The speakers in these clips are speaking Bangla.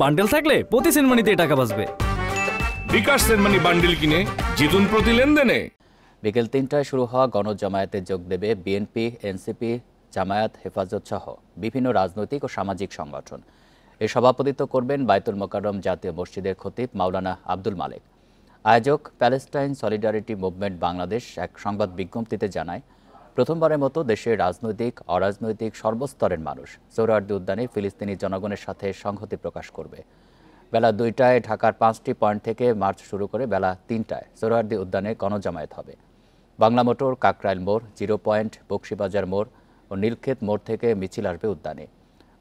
বান্ডেল থাকলে প্রতি সেনমানিতে টাকা বাঁচবে। বিকাশ সেনমানি বান্ডেল কিনে জিতুন প্রতি লেনদেনে। বিকেল ৩টায় শুরু হওয়া গণজামায়াতে যোগ দেবে বিএনপি, এনসিপি, জামায়াত, হেফাজত সহ বিভিন্ন রাজনৈতিক ও সামাজিক সংগঠন। এর সভাপতিত্ব করবেন বায়তুল মোকাররম জাতীয় মসজিদের খতিব মাওলানা আব্দুল মালেক। আয়োজক প্যালেস্টাইন সলিডারিটি মুভমেন্ট বাংলাদেশ এক সংবাদ বিজ্ঞপ্তিতে জানায়, প্রথমবারের মতো দেশের রাজনৈতিক, অরাজনৈতিক সর্বস্তরের মানুষ সোহরাওয়ার্দী উদ্যানে ফিলিস্তিনি জনগণের সাথে সংহতি প্রকাশ করবে। বেলা ২টায় ঢাকার ৫টি পয়েন্ট থেকে মার্চ শুরু করে বেলা ৩টায় সোহরাওয়ার্দী উদ্যানে গণজামায়াত হবে। বাংলা মোটর, কাকরাইল মোড়, জিরো পয়েন্ট, বকশীবাজার মোড় ও নীলক্ষেত মোড় থেকে মিছিল আসবে উদ্যানে।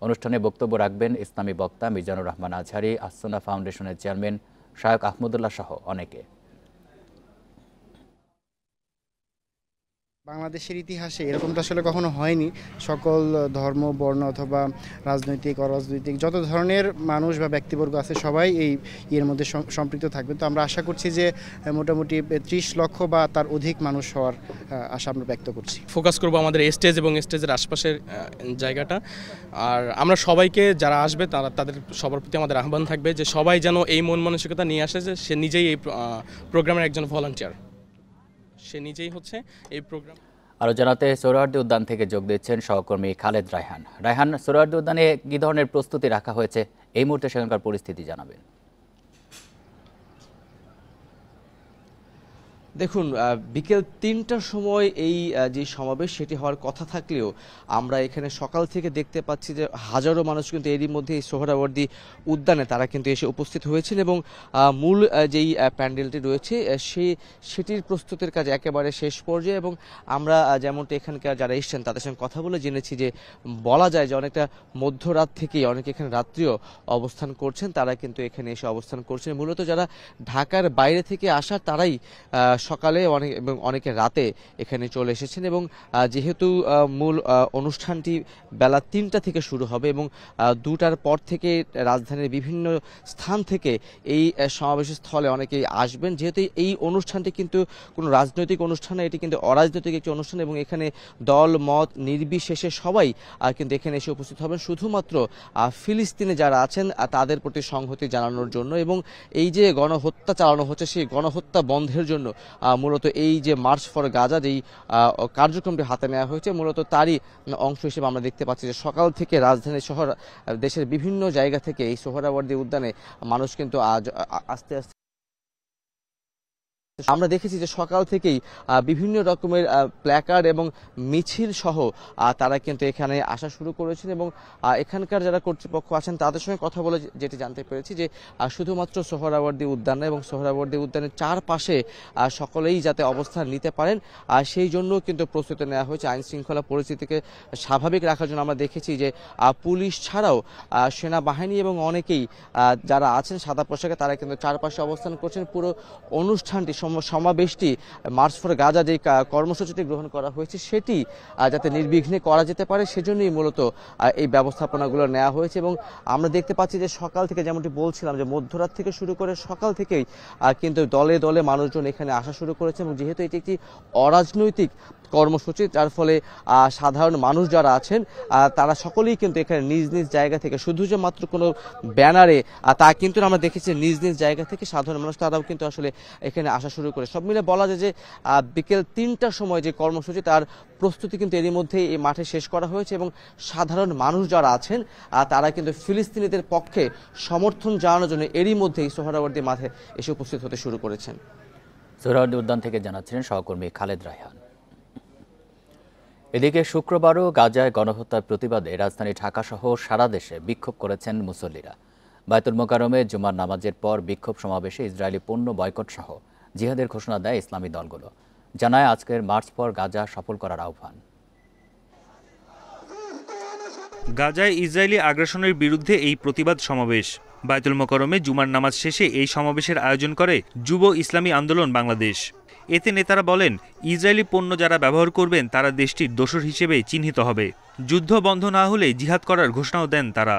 অনুষ্ঠানে বক্তব্য রাখবেন ইসলামী বক্তা মিজানুর রহমান আজহারি, আসসুন্নাহ ফাউন্ডেশনের চেয়ারম্যান শায়খ আহমদুল্লাহ সহ অনেকে। বাংলাদেশের ইতিহাসে এরকমটা আসলে কখনো হয়নি। সকল ধর্ম, বর্ণ অথবা রাজনৈতিক, অরাজনৈতিক যত ধরনের মানুষ বা ব্যক্তিবর্গ আছে সবাই এই এর মধ্যে সম্পৃক্ত থাকবে। তো আমরা আশা করছি যে মোটামুটি ৩০ লক্ষ বা তার অধিক মানুষ হওয়ার আশা আমরা ব্যক্ত করছি। ফোকাস করব আমাদের স্টেজ এবং স্টেজের আশপাশের জায়গাটা। আর আমরা সবাইকে যারা আসবে তাদের সবার প্রতি আমাদের আহ্বান থাকবে যে সবাই যেন এই মন মানসিকতা নিয়ে আসে যে সে নিজেই এই প্রোগ্রামের একজন ভলান্টিয়ার, সে নিজেই হচ্ছে এই প্রোগ্রাম। আরও জানাতে সোহরাওয়ার্দী উদ্যান থেকে যোগ দিচ্ছেন সহকর্মী খালেদ রায়হান। রায়হান, সোহরাওয়ার্দী উদ্যানে কী ধরনের প্রস্তুতি রাখা হয়েছে, এই মুহূর্তে সেখানকার পরিস্থিতি জানাবেন। দেখুন, বিকেল ৩টার সময় এই যে সমাবেশ সেটি হওয়ার কথা থাকলেও আমরা এখানে সকাল থেকে দেখতে পাচ্ছি যে হাজারো মানুষ কিন্তু এরই মধ্যে এই সোহরাওয়ার্দী উদ্যানে তারা কিন্তু এসে উপস্থিত হয়েছেন এবং মূল যেই প্যান্ডেলটি রয়েছে সেটির প্রস্তুতির কাজ একেবারে শেষ পর্যায়ে। এবং আমরা যেমনটা এখানকার যারা এসছেন তাদের সঙ্গে কথা বলে জেনেছি যে বলা যায় যে অনেকটা মধ্যরাত থেকেই অনেকে এখানে রাত্রিও অবস্থান করছেন, তারা কিন্তু এখানে এসে অবস্থান করছেন। মূলত যারা ঢাকার বাইরে থেকে আসা তারাই সকালে এবং অনেকে রাতে এখানে চলে এসেছেন এবং যেহেতু মূল অনুষ্ঠানটি বেলা ৩টা থেকে শুরু হবে এবং ২টার পর থেকে রাজধানীর বিভিন্ন স্থান থেকে এই সমাবেশ স্থলে অনেকেই আসবেন। যেহেতু এই অনুষ্ঠানটি কিন্তু কোনো রাজনৈতিক অনুষ্ঠান না, এটি কিন্তু অরাজনৈতিক একটি অনুষ্ঠান এবং এখানে দল মত নির্বিশেষে সবাই কিন্তু এখানে এসে উপস্থিত হবেন শুধুমাত্র ফিলিস্তিনে যারা আছেন তাদের প্রতি সংহতি জানানোর জন্য এবং এই যে গণহত্যা চালানো হচ্ছে সেই গণহত্যা বন্ধের জন্য মূলত এই যে মার্চ ফর গাজা যেই কার্যক্রমটি হাতে নেওয়া হয়েছে মূলত তারই অংশ হিসেবে আমরা দেখতে পাচ্ছি যে সকাল থেকে রাজধানী শহর দেশের বিভিন্ন জায়গা থেকে এই সোহরাওয়ার্দী উদ্যানে মানুষ কিন্তু আজ আস্তে আস্তে আমরা দেখেছি যে সকাল থেকেই বিভিন্ন রকমের প্ল্যাকার্ড এবং মিছিল সহ তারা কিন্তু এখানে আসা শুরু করেছেন এবং এখানকার যারা কর্তৃপক্ষ আছেন তাদের সঙ্গে কথা বলে যেটি জানতে পেরেছি যে শুধুমাত্র সোহরাওয়ার্দী উদ্যান এবং সোহরাওয়ার্দী উদ্যানের চারপাশে সকলেই যাতে অবস্থান নিতে পারেন সেই জন্য কিন্তু প্রস্তুতি নেওয়া হয়েছে। আইন শৃঙ্খলা পরিস্থিতিকে স্বাভাবিক রাখার জন্য আমরা দেখেছি যে পুলিশ ছাড়াও সেনাবাহিনী এবং অনেকেই যারা আছেন সাদা পোশাকে তারা কিন্তু চারপাশে অবস্থান করছেন। পুরো অনুষ্ঠানটি সমাবেশটি মার্চ ফর গাজা যে কর্মসূচিটি গ্রহণ করা হয়েছে সেটি যাতে নির্বিঘ্নে করা যেতে পারে সেজন্যই মূলত এই ব্যবস্থাপনাগুলো নেওয়া হয়েছে এবং আমরা দেখতে পাচ্ছি যে সকাল থেকে যেমনটি বলছিলাম যে মধ্যরাত থেকে শুরু করে সকাল থেকেই কিন্তু দলে দলে মানুষজন এখানে আসা শুরু করেছে এবং যেহেতু এটি একটি অরাজনৈতিক কর্মসূচি যার ফলে সাধারণ মানুষ যারা আছেন তারা সকলেই কিন্তু এখানে নিজ নিজ জায়গা থেকে শুধু যে মাত্র কোনো ব্যানারে তা কিন্তু আমরা দেখেছি নিজ নিজ জায়গা থেকে সাধারণ মানুষ তারাও কিন্তু আসলে এখানে আসা শুরু করে। সব মিলে বলা যায় যে বিকেল ৩টার সময় যে কর্মসূচি তার প্রস্তুতি কিন্তু এরই মধ্যে এই মাঠে শেষ করা হয়েছে এবং সাধারণ মানুষ যারা আছেন তারা কিন্তু ফিলিস্তিনিদের পক্ষে সমর্থন জানানোর জন্য এরই মধ্যেই সোহরাওয়ার্দী মাঠে এসে উপস্থিত হতে শুরু করেছেন। সোহরাওয়ার্দী উদ্যান থেকে জানাচ্ছিলেন সহকর্মী খালেদ রায়হান। এদিকে শুক্রবারও গাজায় গণহত্যার প্রতিবাদে রাজধানী ঢাকাসহ সারা দেশে বিক্ষোভ করেছেন মুসল্লিরা। বায়তুল মোকাররমে জুমার নামাজের পর বিক্ষোভ সমাবেশে ইসরায়েলি পণ্য বয়কট সহ জিহাদের ঘোষণা দেয় ইসলামী দলগুলো। জানায় আজকের মার্চ ফর গাজা সফল করার আহ্বান। গাজায় ইসরায়েলি আগ্রাসনের বিরুদ্ধে এই প্রতিবাদ সমাবেশ। বায়তুল মোকাররমে জুমার নামাজ শেষে এই সমাবেশের আয়োজন করে যুব ইসলামী আন্দোলন বাংলাদেশ। এতে নেতারা বলেন, ইসরায়েলি পণ্য যারা ব্যবহার করবেন তারা দেশটির দোসর হিসেবে চিহ্নিত হবে। যুদ্ধ বন্ধ না হলে জিহাদ করার ঘোষণাও দেন তারা।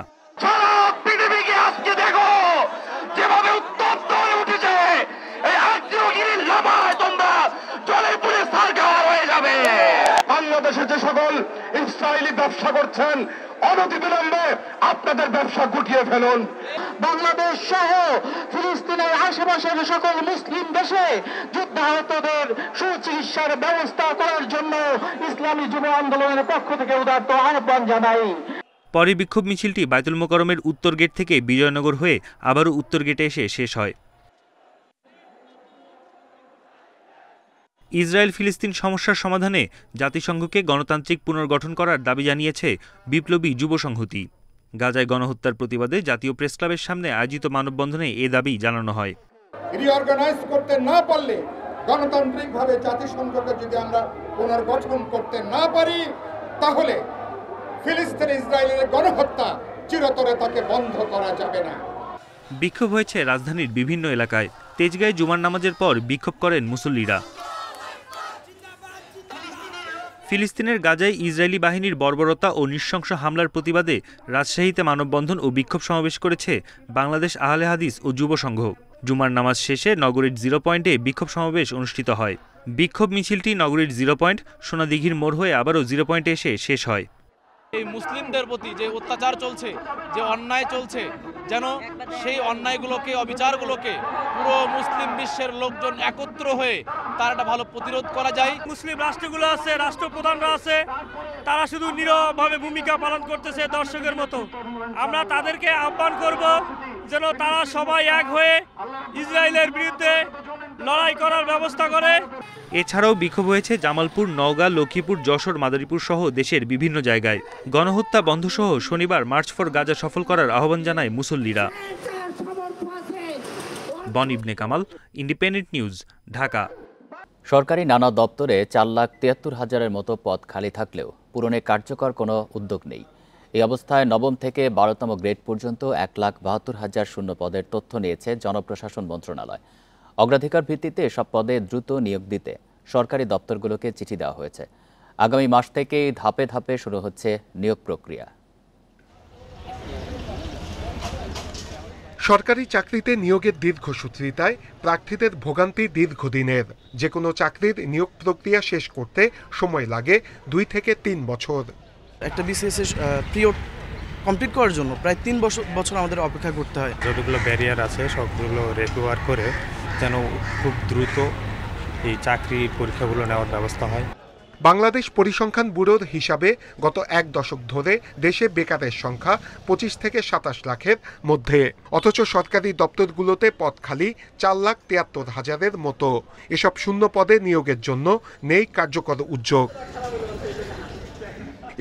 বাংলাদেশে যে সকল ইসরায়েলি ব্যবসা করছেন, অনতিবিলম্বে আপনাদের ব্যবসা গুটিয়ে ফেলুন। বাংলাদেশ সহ ফিলিস্তিনের আশেপাশের সকল মুসলিম দেশে যুদ্ধাহতদের সুচিকিৎসার ব্যবস্থা করার জন্য ইসলামী যুব আন্দোলনের পক্ষ থেকে উদাত্ত আহ্বান জানাই। পরে বিক্ষোভ মিছিলটি বায়তুল মোকাররমের উত্তর গেট থেকে বিজয়নগর হয়ে আবারও উত্তর গেটে এসে শেষ হয়। ইসরায়েল ফিলিস্তিন সমস্যার সমাধানে জাতিসংঘকে গণতান্ত্রিক পুনর্গঠন করার দাবি জানিয়েছে বিপ্লবী যুব সংহতি। গাজায় গণহত্যার প্রতিবাদে জাতীয় প্রেসক্লাবের সামনে আয়োজিত মানববন্ধনে এ দাবি জানানো হয়। রিঅর্গানাইজ করতে না পারলে, গণতান্ত্রিকভাবে জাতিসংঘকে যদি আমরা পুনর্গঠন করতে না পারি, তাহলে ফিলিস্তিন ইসরায়েলের গণহত্যা চিরতরে তাকে বন্ধ করা যাবে না। বিক্ষোভ হয়েছে রাজধানীর বিভিন্ন এলাকায়। তেজগাঁয়ে জুমার নামাজের পর বিক্ষোভ করেন মুসল্লিরা। ফিলিস্তিনের গাজায় ইসরায়েলি বাহিনীর বর্বরতা ও নৃশংস হামলার প্রতিবাদে রাজশাহীতে মানববন্ধন ও বিক্ষোভ সমাবেশ করেছে বাংলাদেশ আহলে হাদিস ও যুব সংঘ। জুমার নামাজ শেষে নগরীর 0 পয়েন্টে বিক্ষোভ সমাবেশ অনুষ্ঠিত হয়। বিক্ষোভ মিছিলটি নগরীর 0 পয়েন্ট সোনাদিঘির মোড় হয়ে আবারও 0 পয়েন্টে এসে শেষ হয়। এই মুসলিমদের প্রতি যে অত্যাচার চলছে, যে অন্যায় চলছে, যেন সেই অন্যায়গুলোকে, অবিচারগুলোকে পুরো মুসলিম বিশ্বের লোকজন একত্র হয়ে তার একটা ভালো প্রতিরোধ করা যায়। মুসলিম রাষ্ট্রগুলো আছে, রাষ্ট্রপ্রধানরা আছে, তারা শুধু নীরবভাবে ভূমিকা পালন করতেছে দর্শকের মতো। আমরা তাদেরকে আহ্বান করব যেন তারা সবাই এক হয়ে ইসরায়েলের বিরুদ্ধে লড়াই করার ব্যবস্থা করে। এছাড়াও বিক্ষোভ হয়েছে জামালপুর, নওগাঁ, লক্ষ্মীপুর, যশোর, মাদারীপুর সহ দেশের বিভিন্ন জায়গায়। গণহত্যা বন্ধসহ শনিবার মার্চ ফর গাজা সফল করার আহ্বান জানায় মুসল্লিরা। বন ইবনে কামাল, ইন্ডিপেন্ডেন্ট নিউজ, ঢাকা। সরকারি নানা দপ্তরে 4,73,000-এর মতো পদ খালি থাকলেও পূরণে কার্যকর কোনো উদ্যোগ নেই। এই অবস্থায় নবম থেকে 12তম গ্রেড পর্যন্ত 1,72,000 শূন্য পদের তথ্য নিয়েছে জনপ্রশাসন মন্ত্রণালয়। অগ্রাধিকার ভিত্তিতে এসব পদে দ্রুত নিয়োগ দিতে সরকারি দপ্তরগুলোকে চিঠি দেওয়া হয়েছে। আগামী মাস থেকেই ধাপে ধাপে শুরু হচ্ছে নিয়োগ প্রক্রিয়া। সরকারি চাকরিতে নিয়োগের দীর্ঘসূত্রিতায় প্রার্থীদের ভোগান্তি দীর্ঘদিনের। যে কোনো চাকরির নিয়োগ প্রক্রিয়া শেষ করতে সময় লাগে 2 থেকে 3 বছর। একটা বিসিএস এর পিরিয়ড কমপ্লিট করার জন্য প্রায় 3 বছর আমাদের অপেক্ষা করতে হয়। যতগুলো ব্যারিয়ার আছে সবগুলো রিকভার করে যেন খুব দ্রুত এই চাকরি পরীক্ষাগুলো নেওয়ার ব্যবস্থা হয়। বাংলাদেশ পরিসংখ্যান ব্যুরোর হিসাবে গত 1 দশক ধরে দেশে বেকারের সংখ্যা 25 থেকে 27 লাখের মধ্যে। অথচ সরকারি দপ্তরগুলোতে পদ খালি 4,73,000-এর মতো। এসব শূন্য পদে নিয়োগের জন্য নেই কার্যকর উদ্যোগ।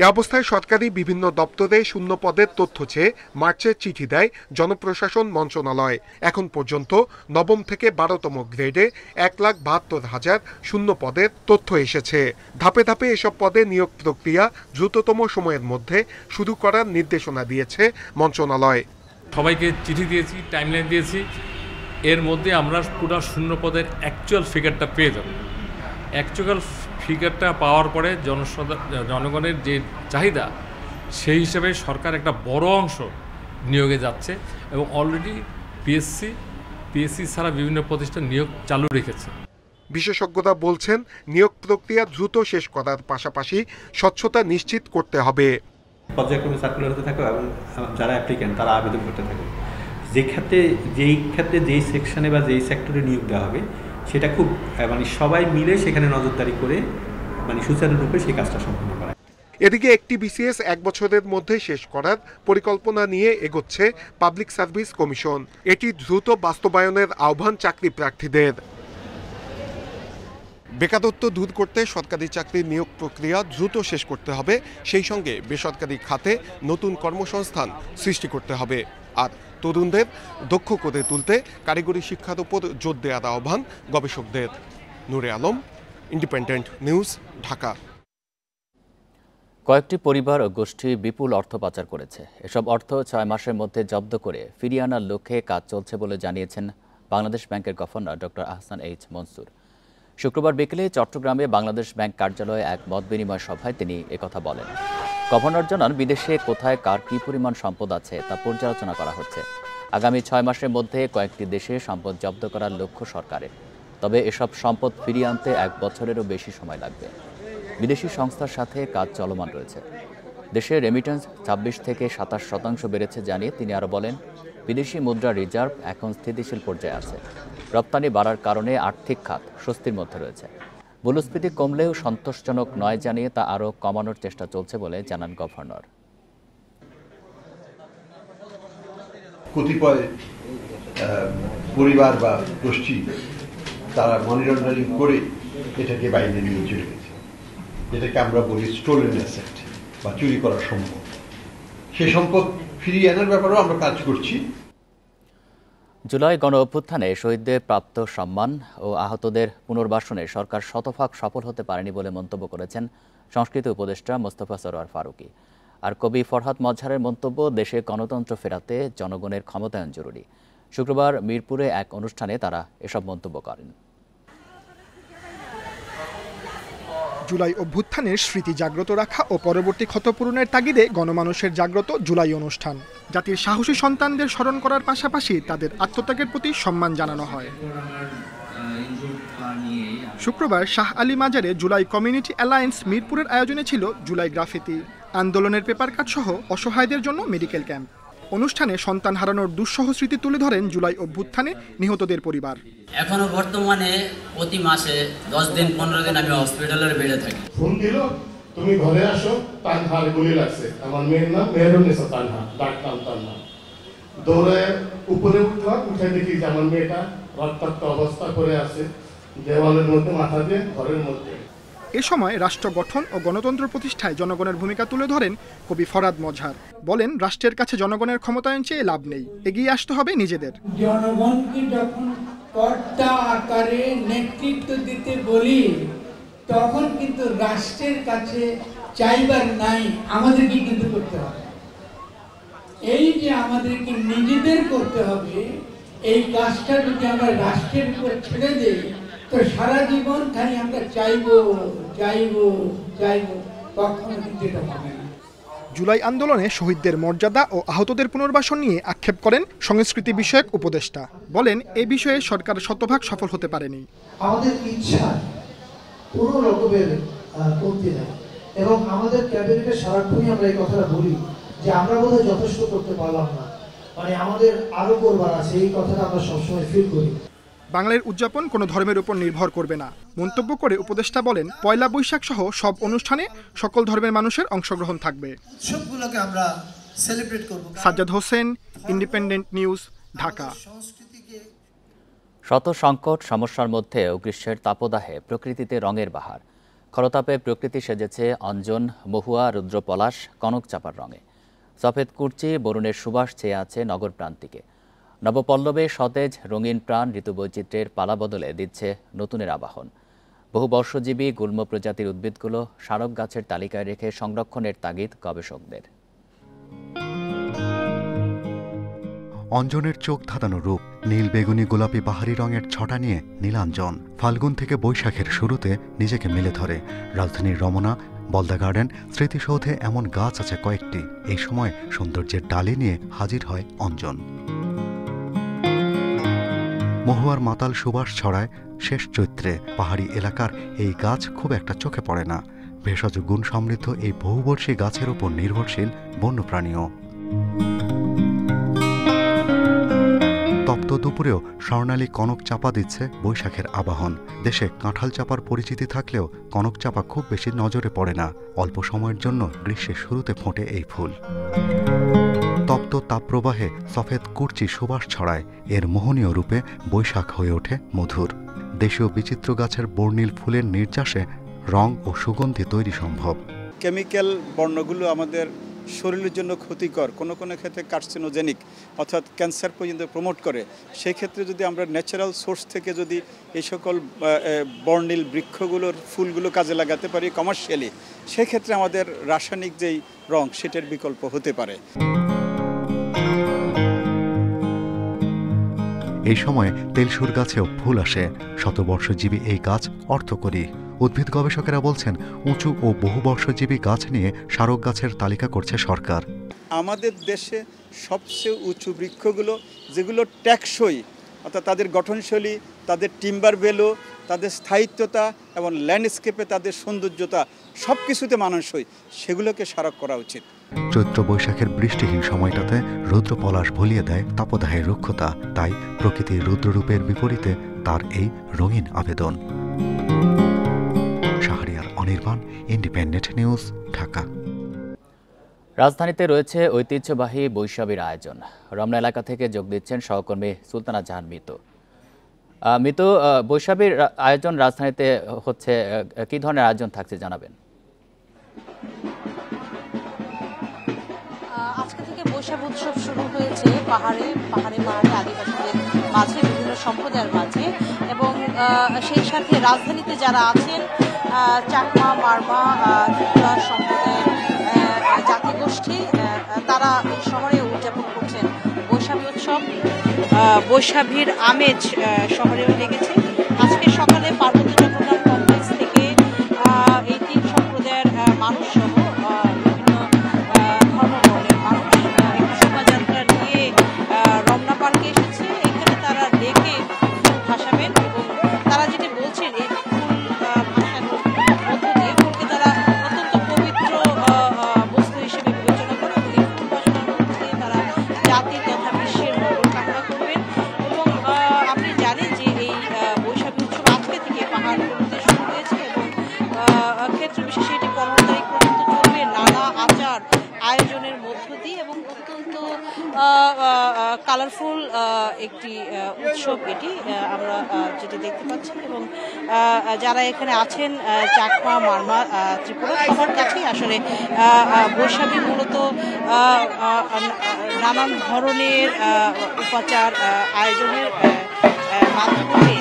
এ অবস্থায় সরকারি বিভিন্ন দপ্তরে শূন্য পদের তথ্য চেয়ে মার্চে চিঠি দেয় জনপ্রশাসন মন্ত্রণালয়। এখন পর্যন্ত নবম থেকে 12তম গ্রেডে 1,72,000 শূন্য পদের তথ্য এসেছে। ধাপে ধাপে এসব পদে নিয়োগ প্রক্রিয়া দ্রুততম সময়ের মধ্যে শুরু করার নির্দেশনা দিয়েছে মন্ত্রণালয়। সবাইকে চিঠি দিয়েছি, টাইমলাইন দিয়েছি। এর মধ্যে আমরা পুরো শূন্য পদের অ্যাকচুয়াল ফিগারটা পেয়ে যাব। অ্যাকচুয়াল ফিগারটা পাওয়ার পরে জনগণের যে চাহিদা, সেই হিসেবে সরকার একটা বড় অংশ নিয়োগে যাচ্ছে এবং অলরেডি পিএসসি ছাড়া বিভিন্ন প্রতিষ্ঠান নিয়োগ চালু রেখেছে। বিশেষজ্ঞরা বলছেন, নিয়োগ প্রক্রিয়া দ্রুত শেষ করার পাশাপাশি স্বচ্ছতা নিশ্চিত করতে হবে। পর্যায়ক্রমে সার্কুলার হতে থাকবে এবং যারা অ্যাপ্লিক্যান্ট তারা আবেদন করতে থাকবে। যেই ক্ষেত্রে যেই সেকশনে বা যেই সেক্টরে নিয়োগ দেওয়া হবে সেটা খুব সবাই মিলে সেখানে নজরদারি করে সুচারুরূপে সেই কাজটা সম্পন্ন করা। এদিকে একটি বিসিএস 1 বছরের মধ্যে শেষ করার পরিকল্পনা নিয়ে এগোচ্ছে পাবলিক সার্ভিস কমিশন। এটি দ্রুত বাস্তবায়নের আহ্বান চাকরি প্রার্থীদের। বেকারত্ব দূর করতে সরকারি চাকরির নিয়োগ প্রক্রিয়া দ্রুত শেষ করতে হবে, সেই সঙ্গে বেসরকারি খাতে নতুন কর্মসংস্থান সৃষ্টি করতে হবে। আর তরুণদের দক্ষ করে তুলতে কারিগরি শিক্ষার উপর জোর দেওয়ার আহ্বান গবেষকদের। নূরে আলম, ইন্ডিপেন্ডেন্ট নিউজ, ঢাকা। কয়েকটি পরিবার ও গোষ্ঠী বিপুল অর্থ পাচার করেছে। এসব অর্থ 6 মাসের মধ্যে জব্দ করে ফিরিয়ে আনার লক্ষ্যে কাজ চলছে বলে জানিয়েছেন বাংলাদেশ ব্যাংকের governor doctor Ahsan H Mansur. শুক্রবার বিকেলে চট্টগ্রামে বাংলাদেশ ব্যাংক কার্যালয়ে এক মত বিনিময় সভায় তিনি একথা বলেন। গভর্নর জানান, বিদেশে কোথায় কার কী পরিমাণ সম্পদ আছে তা পর্যালোচনা করা হচ্ছে। আগামী 6 মাসের মধ্যে কয়েকটি দেশে সম্পদ জব্দ করার লক্ষ্য সরকারের। তবে এসব সম্পদ ফিরিয়ে আনতে 1 বছরেরও বেশি সময় লাগবে। বিদেশি সংস্থার সাথে কাজ চলমান রয়েছে। দেশের রেমিটেন্স 26 থেকে 27% বেড়েছে জানিয়ে তিনি আরও বলেন, বিদেশি মুদ্রা রিজার্ভ এখন স্থিতিশীল পর্যায়ে আছে। রপ্তানি বাড়ার কারণে আর্থিক খাত স্বস্তির মধ্যে রয়েছে। মূল্যস্ফীতি কমলেও সন্তোষজনক নয় জানিয়ে তা আরও কমানোর চেষ্টা চলছে বলে জানান গভর্নর। কতিপয় পরিবার বা গোষ্ঠী তারা মানি লন্ডারিং করে এটাকে বাইরে নিয়ে চলে গেছে, যেটাকে আমরা বলি স্টোলেন অ্যাসেট বা চুরি করা সম্পদ। সে সম্পদ ফিরিয়ে আনার ব্যাপারেও আমরা কাজ করছি। জুলাই গণ অভ্যুত্থানে শহীদদের প্রাপ্ত সম্মান ও আহতদের পুনর্বাসনে সরকার শতভাগ সফল হতে পারেনি বলে মন্তব্য করেছেন সংস্কৃতি উপদেষ্টা মোস্তফা সরোয়ার ফারুকী। আর কবি ফরহাদ মজহারের মন্তব্য, দেশে গণতন্ত্র ফেরাতে জনগণের ক্ষমতায়ন জরুরি। শুক্রবার মিরপুরে এক অনুষ্ঠানে তারা এসব মন্তব্য করেন। জুলাই অভ্যুত্থানের স্মৃতি জাগ্রত রাখা ও পরবর্তী ক্ষতপূরণের তাগিদে গণমানুষের জাগ্রত জুলাই অনুষ্ঠান। জাতির সাহসী সন্তানদের স্মরণ করার পাশাপাশি তাদের আত্মত্যাগের প্রতি সম্মান জানানো হয়। শুক্রবার শাহ আলী মাজারে জুলাই কমিউনিটি অ্যালায়েন্স মিরপুরের আয়োজনে ছিল জুলাই গ্রাফিতি, আন্দোলনের পেপার কাট সহ অসহায়দের জন্য মেডিকেল ক্যাম্প। অনুষ্ঠানে সন্তান হারানোর দুঃসহ স্মৃতি তুলে ধরেন জুলাই অভ্যুত্থানে নিহতদের পরিবার। এখনো বর্তমানে প্রতি মাসে 10 দিন 15 দিন আমি হসপিটালের বেডে থাকি। ফোন দিল, তুমি ঘরে আসো, তানহার গুলি লাগছে। আমার মেয়ের নাম মেহরুন্নেসা তানহা, ডাকলাম তানহা। দৌড়ে উপরে উঠলাম, উঠে দেখি যে আমার মেয়েটা রক্তাক্ত অবস্থা করে আছে, দেওয়ালের মধ্যে মাথা দিয়ে ঘরের মধ্যে। এ সময় রাষ্ট্র গঠন ও গণতন্ত্র প্রতিষ্ঠায় জনগণের ভূমিকা তুলে ধরেন কবি ফরহাদ মজহার। বলেন, রাষ্ট্রের কাছে জনগণের ক্ষমতায়ন চেয়ে লাভ নেই, এগিয়ে আসতে হবে নিজেদের। জনগণকে যখন কর্তা আকারে নেতৃত্ব দিতে বলি, তখন কিন্তু রাষ্ট্রের কাছে চাইবার নাই, আমাদেরকে কিন্তু করতে হবে। এই যে আমাদেরকে নিজেদের করতে হবে, এই কাজটা যদি আমরা রাষ্ট্রের উপর ছেড়ে দেই, তো সারা জীবন খালি আমরা চাইবো চাইবো চাইবো, কখনো কিন্তু এটা হবে না। জুলাই আন্দোলনে শহীদদের মর্যাদা ও আহতদের পুনর্বাসন নিয়ে আক্ষেপ করেন সংস্কৃতি বিষয়ক উপদেষ্টা। বলেন, এ বিষয়ে সরকার শতভাগ সফল হতে পারেনি। আমাদের ইচ্ছা কোনো রকমের কমতি নেই, এবং আমাদের ক্যাবিনেটে সারাক্ষণই আমরা এই কথাটা বলি যে আমরা বোধহয় যথেষ্ট করতে পারলাম না, মানে আমাদের আরো করবার আছে, এই কথাটা আমরা সবসময় ফিল করি। বাংলার উদযাপন কোনো ধর্মের উপর নির্ভর করবে না মন্তব্য করে উপদেষ্টা বলেন, পয়লা বৈশাখ সহ সব অনুষ্ঠানে সকল ধর্মের মানুষের অংশগ্রহণ থাকবে। উৎসবগুলোকে আমরা সেলিব্রেট করব। Sajjad Hossain, independent news, Dhaka. শত সংকট সমস্যার মধ্যেও গ্রীষ্মের তাপদাহে প্রকৃতিতে রঙের বাহার। খরতাপে প্রকৃতি সেজেছে অঞ্জন, মহুয়া, রুদ্রপলাশ, কনকচাপার রঙে। সফেদ কুর্চি, বরুণের সুবাস ছেয়ে আছে নগর প্রান্তিকে। নবপল্লবে সতেজ রঙিন প্রাণ ঋতুবৈচিত্র্যের পালা বদলে দিচ্ছে নতুনের আবাহন। বহু বর্ষজীবী গুল্ম প্রজাতির উদ্ভিদগুলো স্মারক গাছের তালিকায় রেখে সংরক্ষণের তাগিদ গবেষকদের। অঞ্জনের চোখ ধাঁধানো রূপ, নীল বেগুনি গোলাপি বাহারি রঙের ছটা নিয়ে নীলাঞ্জন ফাল্গুন থেকে বৈশাখের শুরুতে নিজেকে মেলে ধরে। রাজধানীর রমনা, বলদা গার্ডেন, স্মৃতিসৌধে এমন গাছ আছে কয়েকটি। এই সময় সৌন্দর্যের ডালি নিয়ে হাজির হয় অঞ্জন। মহুয়ার মাতাল সুবাস ছড়ায় শেষ চৈত্রে। পাহাড়ি এলাকার এই গাছ খুব একটা চোখে পড়ে না। ভেষজ গুণ সমৃদ্ধ এই বহুবর্ষী গাছের উপর নির্ভরশীল বন্যপ্রাণীও। তপ্ত দুপুরেও স্বর্ণালী কনক চাপা দিচ্ছে বৈশাখের আবাহন। দেশে কাঁঠাল চাপার পরিচিতি থাকলেও কনক চাপা খুব বেশি নজরে পড়ে না। অল্প সময়ের জন্য গ্রীষ্মের শুরুতে ফোটে এই ফুল। তপ্ত তাপপ্রবাহে সফেদ কুর্চি সুবাস ছড়ায়। এর মোহনীয় রূপে বৈশাখ হয়ে ওঠে মধুর। দেশীয় বিচিত্র গাছের বর্ণিল ফুলের নির্যাসে রং ও সুগন্ধি তৈরি সম্ভব। কেমিক্যাল বর্ণগুলো আমাদের শরীরের জন্য ক্ষতিকর, কোনো কোনো ক্ষেত্রে কার্সিনোজেনিক অর্থাৎ ক্যান্সার পর্যন্ত প্রমোট করে। সেই ক্ষেত্রে যদি আমরা ন্যাচারাল সোর্স থেকে যদি এই সকল বর্ণিল বৃক্ষগুলোর ফুলগুলো কাজে লাগাতে পারি কমার্শিয়ালি, সেক্ষেত্রে আমাদের রাসায়নিক যেই রং সেটার বিকল্প হতে পারে। এই সময়ে তেলসুর গাছেও ফুল আসে। শতবর্ষজীবী এই গাছ অর্থকরী। উদ্ভিদ গবেষকেরা বলছেন, উঁচু ও বহুবর্ষজীবী গাছ নিয়ে স্মারক গাছের তালিকা করছে সরকার। আমাদের দেশে সবচেয়ে উঁচু বৃক্ষগুলো যেগুলো টেকসই, অর্থাৎ তাদের গঠনশৈলী, তাদের টিম্বার ভ্যালু তাদের স্থায়িত্বতা এবং ল্যান্ডস্কেপে তাদের সৌন্দর্যতা সব কিছুতে মানানসই, সেগুলোকে স্মারক করা উচিত। চৈত্র বৈশাখের বৃষ্টিহীন সময়টাতে রুদ্র পলাশ ভুলিয়ে দেয় তাপদাহের রুক্ষতা, তাই প্রকৃতির রুদ্ররূপের বিপরীতে তার এই রঙিন আবেদন। Shahriar Anirban, independent news, Dhaka. রাজধানীতে রয়েছে ঐতিহ্যবাহী বৈশাখীর আয়োজন। রমনা এলাকা থেকে যোগ দিচ্ছেন সহকর্মী সুলতানা জাহান মিতু। মিতু, বৈশাখীর আয়োজন রাজধানীতে হচ্ছে, কি ধরনের আয়োজন থাকছে জানাবেন? আজকে থেকে বৈশাখ উৎসব শুরু হয়েছে পাহাড়ে আদিবাসীদের মাঝে, বিভিন্ন সম্প্রদায়ের মাঝে, এবং সেই সাথে রাজধানীতে যারা আছেন চাকমা, মারমা, ত্রিপুরা সম্প্রদায়ের জাতিগোষ্ঠী, তারা এই শহরে উদযাপন করছেন বৈশাখী উৎসব। বৈশাখীর আমেজ শহরেও লেগেছে। আজকে সকালে পার্বত্য চট্টগ্রাম কমপ্লেক্স থেকে এই তিন সম্প্রদায়ের মানুষ সহ বিভিন্ন ধর্মবর্ণের মানুষ শোভাযাত্রা নিয়ে রমনা পার্কে এসেছে। এখানে তারা দেখে ফুল ভাসাবেন, এবং তারা যেটি বলছেন এই ফুল ভাসানোর মধ্য দিয়ে ফুলকে তারা অত্যন্ত পবিত্র বস্তু হিসেবে বিবেচনা করে, এবং এই ফুল ভাসানোর মধ্য দিয়ে তারা জাতি তথা বিশ্বের মঙ্গল কামনা করবেন। এবং আপনি জানেন যে এই বৈশাখী উৎসব আজকে থেকে পাহাড়গুলোতে শুরু হয়েছে, এবং ক্ষেত্র বিশেষে এটি 15 তারিখ পর্যন্ত চলবে নানা আচার আয়োজনের মধ্য দিয়ে, এবং অত্যন্ত কালারফুল একটি উৎসব এটি আমরা যেটি দেখতে পাচ্ছি। এবং যারা এখানে আছেন চাকমা, মারমা, ত্রিপুরা, সবার কাছেই আসলে বৈশাখী মূলত নানান ধরনের উপাচার আয়োজনের মাধ্যমে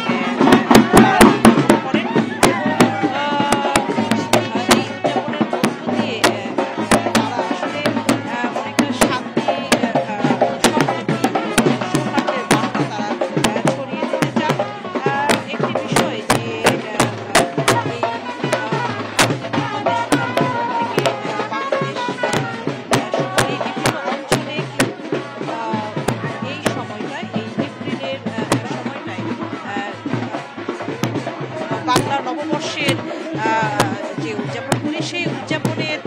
বাংলা নববর্ষের যে উদযাপন করি, সেই উদযাপনের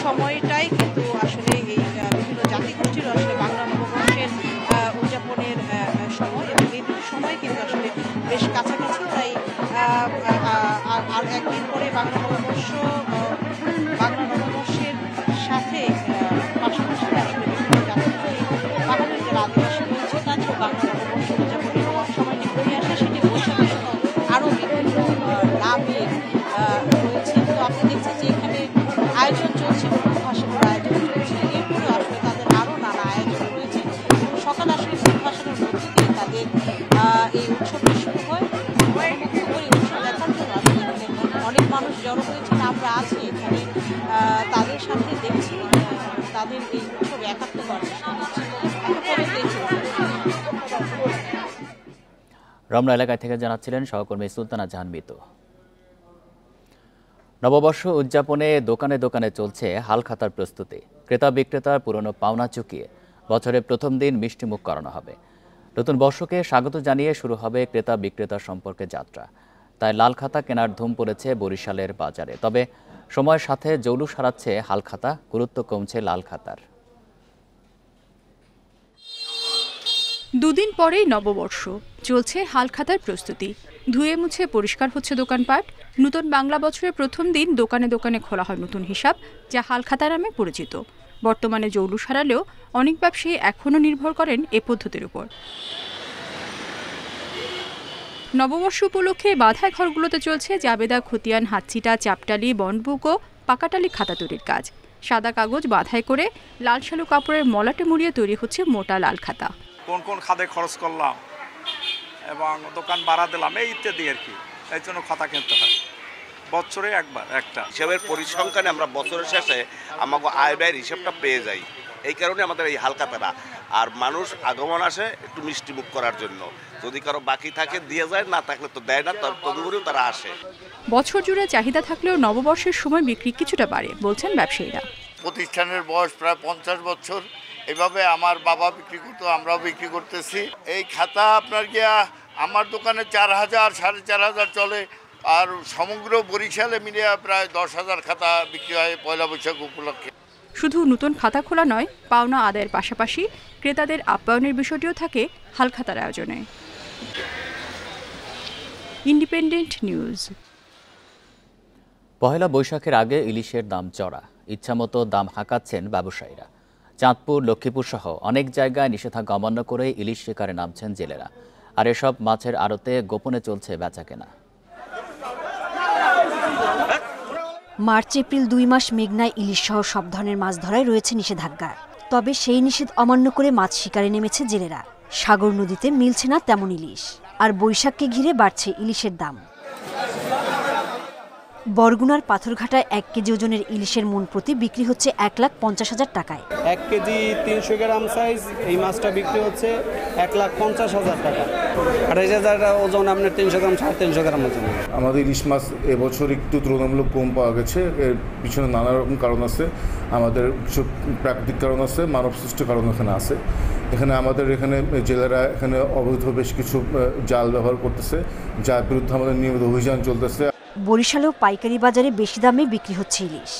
সময়টাই কিন্তু আসলে এই বিভিন্ন জাতিগোষ্ঠীর আসলে বাংলা নববর্ষের উদযাপনের সময়, এবং এই দুটি সময় কিন্তু আসলে বেশ কাছাকাছি। তাই আর একদিন পরে বাংলা নববর্ষের সাথে পাশাপাশি আসলে বিভিন্ন জাতিগোষ্ঠী বাঙালির যারা আদিবাসী রয়েছে তাদেরও বাংলা নববর্ষ উদযাপনের সময়টি ঘুরে আসে, সেটি বৈশাখী সহ আরও বিভিন্ন নামের রয়েছে। তো আপনি দেখছেন যে এখানে আয়োজন চলছে, ফুল ভাসানোর আয়োজন চলছে, এরপরে আসলে তাদের আরও নানা আয়োজন রয়েছে। সকালে আসলে ফুল ভাসানোর মধ্যে দিয়ে তাদের এই উৎসবটি শুরু হয়। এই উৎসব দেখার জন্য আসলে অনেক মানুষ জড়ো হয়েছেন। আমরা আছি এখানে, তাদের সাথে দেখছি তাদের এই উৎসবে একাত্ম করার চেষ্টা করছি। রমনা এলাকায় থেকে জানাচ্ছিলেন সহকর্মী সুলতানা জাহান মিতু। নববর্ষ উদযাপনে দোকানে দোকানে চলছে হালখাতার প্রস্তুতি। ক্রেতা বিক্রেতার পুরনো পাওনা চুকিয়ে বছরের প্রথম দিন মিষ্টিমুখ করানো হবে। নতুন বর্ষকে স্বাগত জানিয়ে শুরু হবে ক্রেতা বিক্রেতার সম্পর্কে যাত্রা। তাই লাল খাতা কেনার ধুম পড়েছে বরিশালের বাজারে। তবে সময়ের সাথে জৌলুস হারাচ্ছে হালখাতা, গুরুত্ব কমছে লাল খাতার। দুদিন পরেই নববর্ষ, চলছে হালখাতার প্রস্তুতি। ধুয়ে মুছে পরিষ্কার হচ্ছে দোকানপাট। নতুন বাংলা বছরের প্রথম দিন দোকানে দোকানে খোলা হয় নতুন হিসাব, যা হালখাতা নামে পরিচিত। বর্তমানে জৌলুস হারালেও অনেক ব্যবসায়ী এখনও নির্ভর করেন এ পদ্ধতির উপর। নববর্ষ উপলক্ষে বাধায় ঘরগুলোতে চলছে জাবেদা, খতিয়ান, হাতছিটা, চাপটালি, বনবুক ও পাকাটালি খাতা তৈরির কাজ। সাদা কাগজ বাধাই করে লাল শালু কাপড়ের মলাটে মুড়িয়ে তৈরি হচ্ছে মোটা লাল খাতা। কোন কোন খাতে খরচ করলাম এবং দোকান ভাড়া দিলাম, এই ইত্যাদি আর কি। এই জন্য খাতা কিনতে হয় বছরে একবার একটা। হিসাবের পরিসংখ্যানে আমরা বছরের শেষে আমাকে আয় ব্যয়ের হিসাবটা পেয়ে যাই। এই কারণে আমাদের এই হালখাতাটা। আর মানুষ আগমন আসে একটু মিষ্টি মুখ করার জন্য। যদি কারো বাকি থাকে দিয়ে যায়, না থাকলে তো দেয় না, তদুপরিও তারা আসে। বছর জুড়ে চাহিদা থাকলেও নববর্ষের সময় বিক্রি কিছুটা বাড়ে বলছেন ব্যবসায়ীরা। প্রতিষ্ঠানের বয়স প্রায় 50 বছর। এভাবে আমার বাবা বিক্রি করতো, আমরাও বিক্রি করতেছি। এই খাতা আপনার গিয়া আমার দোকানে 4000 4500 চলে, আর সমগ্র বরিশালে মিলিয়ে প্রায় 10,000 খাতা বিক্রি হয় পয়লা বৈশাখ উপলক্ষে। শুধু নতুন খাতা খোলা নয়, পাওনা আদায়ের পাশাপাশি ক্রেতাদের আপ্যায়নের বিষয়টিও থাকে হালখাতার আয়োজনে। Independent news. পহেলা বৈশাখের আগে ইলিশের দাম চড়া, ইচ্ছামতো দাম হাঁকাচ্ছেন ব্যবসায়ীরা। চাঁদপুর, লক্ষ্মীপুর সহ অনেক জায়গায় নিষেধাজ্ঞা অমান্য করে ইলিশ শিকারে নামছেন জেলেরা। আর এসব মাছের আড়তে গোপনে চলছে বেচাকেনা। মার্চ এপ্রিল 2 মাস মেঘনায় ইলিশ সহ সব ধরনের মাছ ধরায় রয়েছে নিষেধাজ্ঞা। তবে সেই নিষেধ অমান্য করে মাছ শিকারে নেমেছে জেলেরা। সাগর নদীতে মিলছে না তেমন ইলিশ, আর বৈশাখকে ঘিরে বাড়ছে ইলিশের দাম। বরগুনার পাথরঘাটায় 1 কেজি ওজনের ইলিশের মন প্রতি বিক্রি হচ্ছে 1,50,000 টাকায়। 1 কেজি 300 গ্রাম সাইজ এই মাছটা বিক্রি হচ্ছে 1,50,000 টাকা। 28,000 ওজন আপনার 300 গ্রাম 350 গ্রাম ওজন। আমাদের ইলিশ মাছ এবছর একটু তুলনামূলক কম পাওয়া গেছে। এর পিছনে নানা রকম কারণ আছে। আমাদের কিছু প্রাকৃতিক কারণ আছে, মানব সৃষ্ট কারণ এখানে আছে। আমাদের জেলেরা এখানে অবৈধ বেশ কিছু জাল ব্যবহার করতেছে, যার বিরুদ্ধে আমাদের নিয়মিত অভিযান চলতেছে। বরিশালেও পাইকারি বাজারে বেশি দামে বিক্রি হচ্ছে ইলিশ।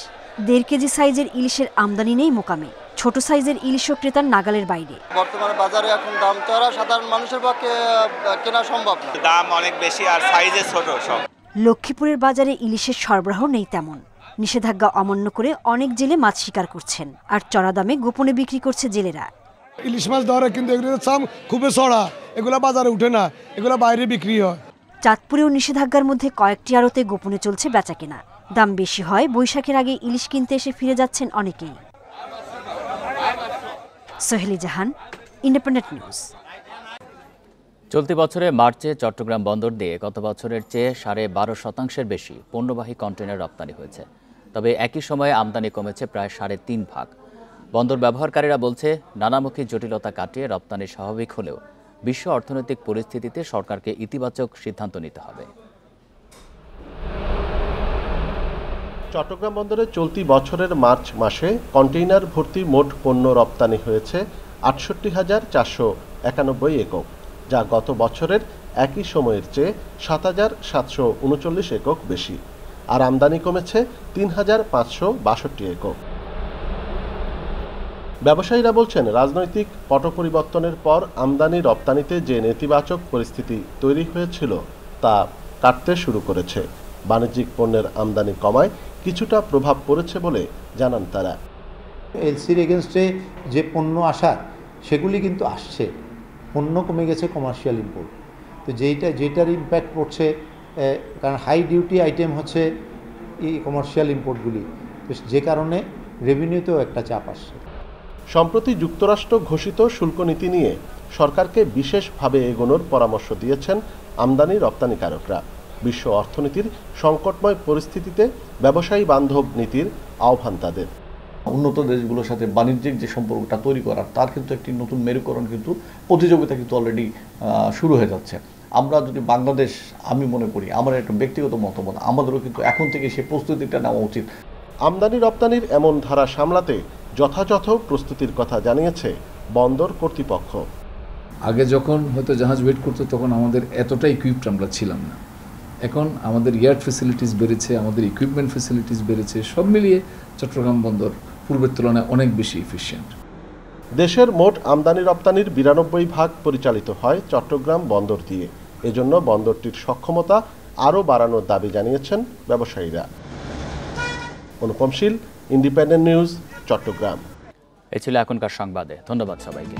1.5 কেজি সাইজের ইলিশের আমদানি নেই মোকামে। ছোট সাইজের ইলিশও ক্রেতার নাগালের বাইরে। বর্তমানে বাজারে এখন দাম চড়া, সাধারণ মানুষের পক্ষে কেনা সম্ভব না। দাম অনেক বেশি আর সাইজে ছোট সব। লক্ষ্মীপুরের বাজারে ইলিশের সরবরাহ নেই তেমন। নিষেধাজ্ঞা অমান্য করে অনেক জেলে মাছ শিকার করছেন, আর চড়া দামে গোপনে বিক্রি করছে জেলেরা। ইলিশ মাছ ধরে কিন্তু এগুলোর দাম খুবই চড়া, এগুলো বাজারে উঠে না, এগুলো বাইরে বিক্রি হয়। চাঁদপুরেও নিষেধাজ্ঞার মধ্যে কয়েকটি আড়তে গোপনে চলছে বেচাকেনা। দাম বেশি হয় বৈশাখের আগে ইলিশ কিনতে এসে ফিরে যাচ্ছেন অনেকেই। সোহেলি জাহান, ইন্ডিপেন্ডেন্ট নিউজ। চলতি বছরে মার্চে চট্টগ্রাম বন্দর দিয়ে গত বছরের চেয়ে 12.5% বেশি পণ্যবাহী কন্টেইনার রপ্তানি হয়েছে। তবে একই সময়ে আমদানি কমেছে প্রায় 3.5 ভাগ। বন্দর ব্যবহারকারীরা বলছে, নানামুখী জটিলতা কাটিয়ে রপ্তানি স্বাভাবিক হলেও বিশ্ব অর্থনৈতিক পরিস্থিতিতে সরকারকে ইতিবাচক সিদ্ধান্ত নিতে হবে। চট্টগ্রাম বন্দরে চলতি বছরের মার্চ মাসে কন্টেইনার ভর্তি মোট পণ্য রপ্তানি হয়েছে 68,491 একক, যা গত বছরের একই সময়ের চেয়ে 7,739 একক বেশি। আর আমদানি কমেছে 3,562 একক। ব্যবসায়ীরা বলছেন, রাজনৈতিক পট পরিবর্তনের পর আমদানি রপ্তানিতে যে নেতিবাচক পরিস্থিতি তৈরি হয়েছিল তা কাটতে শুরু করেছে। বাণিজ্যিক পণ্যের আমদানি কমায় কিছুটা প্রভাব পড়েছে বলে জানান তারা। এলসির এগেনস্টে যে পণ্য আসার সেগুলি কিন্তু আসছে, পণ্য কমে গেছে কমার্শিয়াল ইম্পোর্ট। তো যেটার ইম্প্যাক্ট পড়ছে, কারণ হাই ডিউটি আইটেম হচ্ছে এই কমার্শিয়াল ইম্পোর্টগুলি, তো যে কারণে রেভিনিউতেও একটা চাপ আসছে। সম্প্রতি যুক্তরাষ্ট্র ঘোষিত শুল্ক নীতি নিয়ে সরকারকে বিশেষভাবে এগোনোর পরামর্শ দিয়েছেন আমদানি রপ্তানিকারকরা। বিশ্ব অর্থনীতির সংকটময় পরিস্থিতিতে ব্যবসায়ী বান্ধব নীতির আহ্বান তাদের। উন্নত দেশগুলোর সাথে বাণিজ্যিক যে সম্পর্কটা তৈরি করার, তার কিন্তু একটি নতুন মেরুকরণ কিন্তু প্রতিযোগিতা কিন্তু অলরেডি শুরু হয়ে যাচ্ছে। আমরা যদি বাংলাদেশ, আমি মনে করি, আমার একটা ব্যক্তিগত মতামত, আমাদেরও কিন্তু এখন থেকে সেই প্রস্তুতিটা নেওয়া উচিত। আমদানি রপ্তানির এমন ধারা সামলাতে যথাযথ প্রস্তুতির কথা জানিয়েছে বন্দর কর্তৃপক্ষ। আগে যখন হয়তো জাহাজ ওয়েট করতো তখন আমাদের এতটা ইকুইপড আমরা ছিলাম না। এখন আমাদের ইয়ার্ড ফ্যাসিলিটিস বেড়েছে, আমাদের ইকুইপমেন্ট ফ্যাসিলিটিস বেড়েছে। সব মিলিয়ে চট্টগ্রাম বন্দর পূর্বের তুলনায় অনেক বেশি এফিশিয়েন্ট। দেশের মোট আমদানি রপ্তানির 92% পরিচালিত হয় চট্টগ্রাম বন্দর দিয়ে। এজন্য বন্দরটির সক্ষমতা আরও বাড়ানোর দাবি জানিয়েছেন ব্যবসায়ীরা। অনুপম শীল, ইন্ডিপেন্ডেন্ট নিউজ, চট্টগ্রাম। এ ছিল এখনকার সংবাদে। ধন্যবাদ সবাইকে।